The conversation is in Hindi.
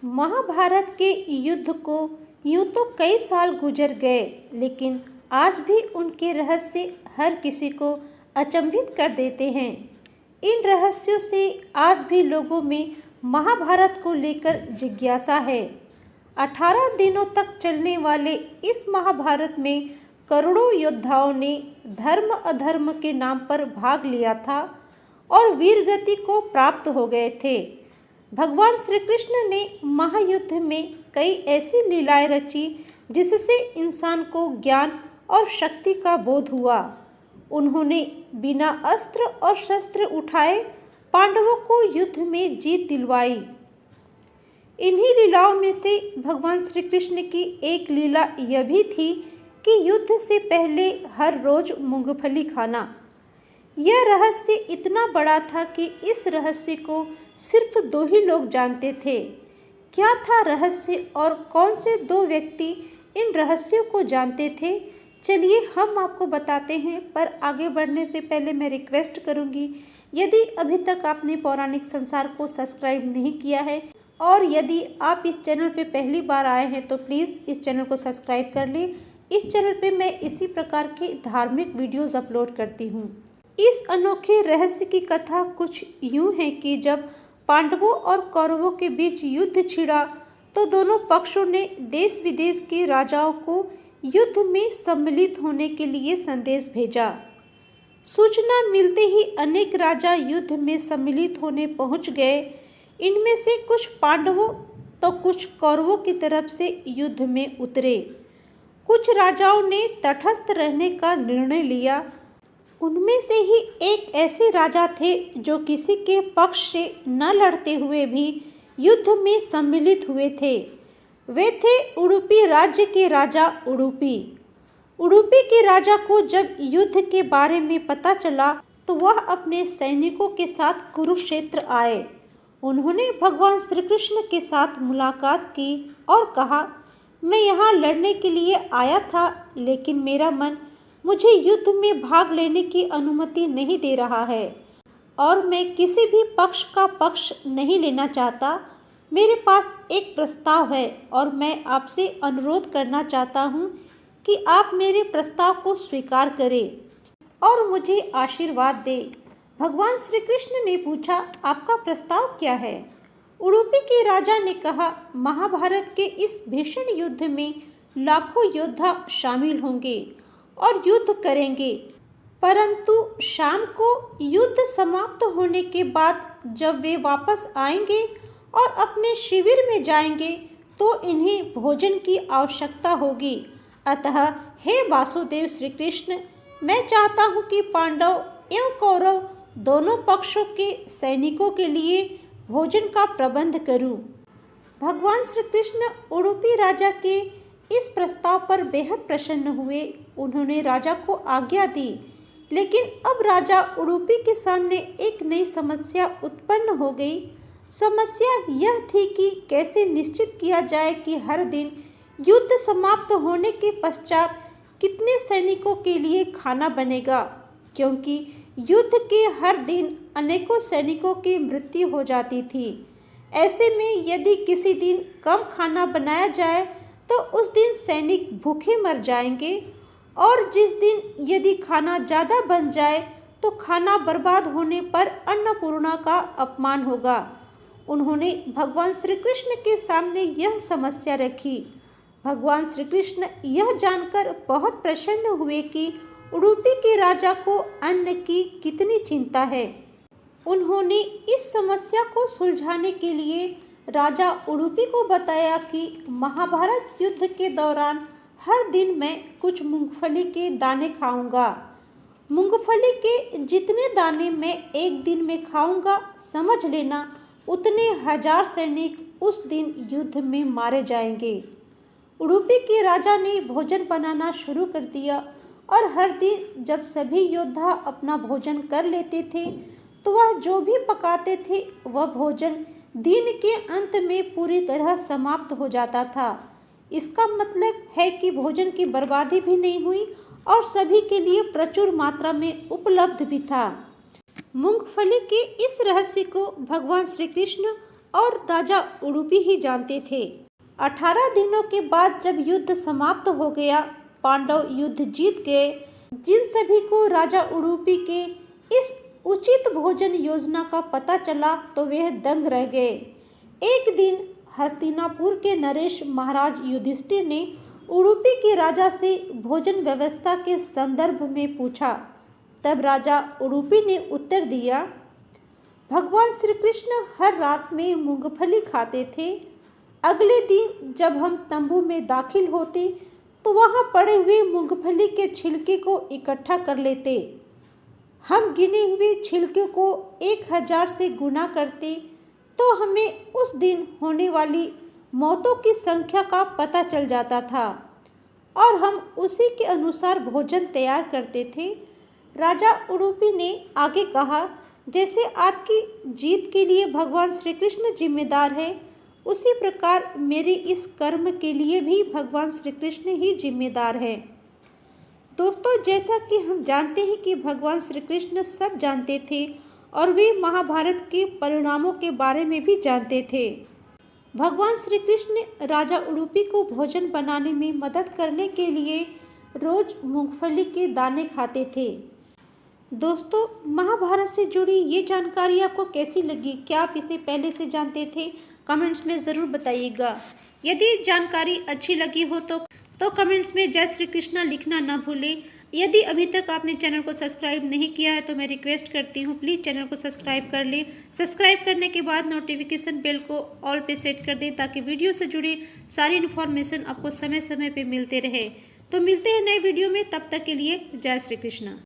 महाभारत के युद्ध को यूं तो कई साल गुजर गए, लेकिन आज भी उनके रहस्य हर किसी को अचंभित कर देते हैं। इन रहस्यों से आज भी लोगों में महाभारत को लेकर जिज्ञासा है। 18 दिनों तक चलने वाले इस महाभारत में करोड़ों योद्धाओं ने धर्म अधर्म के नाम पर भाग लिया था और वीरगति को प्राप्त हो गए थे। भगवान श्री कृष्ण ने महायुद्ध में कई ऐसी लीलाएं रची जिससे इंसान को ज्ञान और शक्ति का बोध हुआ। उन्होंने बिना अस्त्र और शस्त्र उठाए पांडवों को युद्ध में जीत दिलवाई। इन्हीं लीलाओं में से भगवान श्री कृष्ण की एक लीला यह भी थी कि युद्ध से पहले हर रोज मूंगफली खाना। यह रहस्य इतना बड़ा था कि इस रहस्य को सिर्फ 2 ही लोग जानते थे। क्या था रहस्य और कौन से 2 व्यक्ति इन रहस्यों को जानते थे, चलिए हम आपको बताते हैं। पर आगे बढ़ने से पहले मैं रिक्वेस्ट करूंगी, यदि अभी तक आपने पौराणिक संसार को सब्सक्राइब नहीं किया है और यदि आप इस चैनल पे पहली बार आए हैं तो प्लीज़ इस चैनल को सब्सक्राइब कर लें। इस चैनल पे मैं इसी प्रकार की धार्मिक वीडियोज़ अपलोड करती हूँ। इस अनोखे रहस्य की कथा कुछ यूं है कि जब पांडवों और कौरवों के बीच युद्ध छिड़ा तो दोनों पक्षों ने देश विदेश के राजाओं को युद्ध में सम्मिलित होने के लिए संदेश भेजा। सूचना मिलते ही अनेक राजा युद्ध में सम्मिलित होने पहुंच गए। इनमें से कुछ पांडवों तो कुछ कौरवों की तरफ से युद्ध में उतरे। कुछ राजाओं ने तटस्थ रहने का निर्णय लिया। उनमें से ही एक ऐसे राजा थे जो किसी के पक्ष से न लड़ते हुए भी युद्ध में सम्मिलित हुए थे। वे थे उडुपी राज्य के राजा उडुपी। उडुपी के राजा को जब युद्ध के बारे में पता चला तो वह अपने सैनिकों के साथ कुरुक्षेत्र आए। उन्होंने भगवान श्री कृष्ण के साथ मुलाकात की और कहा, मैं यहाँ लड़ने के लिए आया था, लेकिन मेरा मन मुझे युद्ध में भाग लेने की अनुमति नहीं दे रहा है और मैं किसी भी पक्ष का पक्ष नहीं लेना चाहता। मेरे पास एक प्रस्ताव है और मैं आपसे अनुरोध करना चाहता हूँ कि आप मेरे प्रस्ताव को स्वीकार करें और मुझे आशीर्वाद दें। भगवान श्री कृष्ण ने पूछा, आपका प्रस्ताव क्या है? उडुपी के राजा ने कहा, महाभारत के इस भीषण युद्ध में लाखों योद्धा शामिल होंगे और युद्ध करेंगे, परंतु शाम को युद्ध समाप्त होने के बाद जब वे वापस आएंगे और अपने शिविर में जाएंगे तो इन्हें भोजन की आवश्यकता होगी। अतः हे वासुदेव श्री कृष्ण, मैं चाहता हूँ कि पांडव एवं कौरव दोनों पक्षों के सैनिकों के लिए भोजन का प्रबंध करूँ। भगवान श्री कृष्ण उडुपी राजा के इस प्रस्ताव पर बेहद प्रसन्न हुए। उन्होंने राजा को आज्ञा दी, लेकिन अब राजा उडुपी के सामने एक नई समस्या उत्पन्न हो गई। समस्या यह थी कि कैसे निश्चित किया जाए कि हर दिन युद्ध समाप्त होने के पश्चात कितने सैनिकों के लिए खाना बनेगा, क्योंकि युद्ध के हर दिन अनेकों सैनिकों की मृत्यु हो जाती थी। ऐसे में यदि किसी दिन कम खाना बनाया जाए तो उस दिन सैनिक भूखे मर जाएंगे और जिस दिन यदि खाना ज़्यादा बन जाए तो खाना बर्बाद होने पर अन्नपूर्णा का अपमान होगा। उन्होंने भगवान श्री कृष्ण के सामने यह समस्या रखी। भगवान श्री कृष्ण यह जानकर बहुत प्रसन्न हुए कि उडुपी के राजा को अन्न की कितनी चिंता है। उन्होंने इस समस्या को सुलझाने के लिए राजा उडुपी को बताया कि महाभारत युद्ध के दौरान हर दिन मैं कुछ मूंगफली के दाने खाऊंगा। मूंगफली के जितने दाने मैं एक दिन में खाऊंगा, समझ लेना उतने 1000 सैनिक उस दिन युद्ध में मारे जाएंगे। उडुपी के राजा ने भोजन बनाना शुरू कर दिया और हर दिन जब सभी योद्धा अपना भोजन कर लेते थे तो वह जो भी पकाते थे वह भोजन दिन के अंत में पूरी तरह समाप्त हो जाता था। इसका मतलब है कि भोजन की बर्बादी भी नहीं हुई और सभी के लिए प्रचुर मात्रा में उपलब्ध भी था। मूंगफली के इस रहस्य को भगवान श्री कृष्ण और राजा उडुपी ही जानते थे। 18 दिनों के बाद जब युद्ध समाप्त हो गया, पांडव युद्ध जीत गए। जिन सभी को राजा उडुपी के इस उचित भोजन योजना का पता चला तो वे दंग रह गए। एक दिन हस्तिनापुर के नरेश महाराज युधिष्ठिर ने उडुपी के राजा से भोजन व्यवस्था के संदर्भ में पूछा। तब राजा उडुपी ने उत्तर दिया, भगवान श्री कृष्ण हर रात में मूंगफली खाते थे। अगले दिन जब हम तंबू में दाखिल होते तो वहाँ पड़े हुए मूंगफली के छिलके को इकट्ठा कर लेते। हम गिने हुए छिलके को 1000 से गुना करते तो हमें उस दिन होने वाली मौतों की संख्या का पता चल जाता था और हम उसी के अनुसार भोजन तैयार करते थे। राजा उडुपी ने आगे कहा, जैसे आपकी जीत के लिए भगवान श्री कृष्ण जिम्मेदार है, उसी प्रकार मेरे इस कर्म के लिए भी भगवान श्री कृष्ण ही जिम्मेदार है। दोस्तों, जैसा कि हम जानते हैं कि भगवान श्री कृष्ण सब जानते थे और वे महाभारत के परिणामों के बारे में भी जानते थे। भगवान श्री कृष्ण राजा उडुपी को भोजन बनाने में मदद करने के लिए रोज मूंगफली के दाने खाते थे। दोस्तों, महाभारत से जुड़ी ये जानकारी आपको कैसी लगी? क्या आप इसे पहले से जानते थे? कमेंट्स में ज़रूर बताइएगा। यदि जानकारी अच्छी लगी हो तो कमेंट्स में जय श्री कृष्णा लिखना ना भूलें। यदि अभी तक आपने चैनल को सब्सक्राइब नहीं किया है तो मैं रिक्वेस्ट करती हूँ, प्लीज़ चैनल को सब्सक्राइब कर लें। सब्सक्राइब करने के बाद नोटिफिकेशन बेल को ऑल पे सेट कर दें ताकि वीडियो से जुड़े सारी इन्फॉर्मेशन आपको समय समय पे मिलते रहे। तो मिलते हैं नए वीडियो में, तब तक के लिए जय श्री कृष्णा।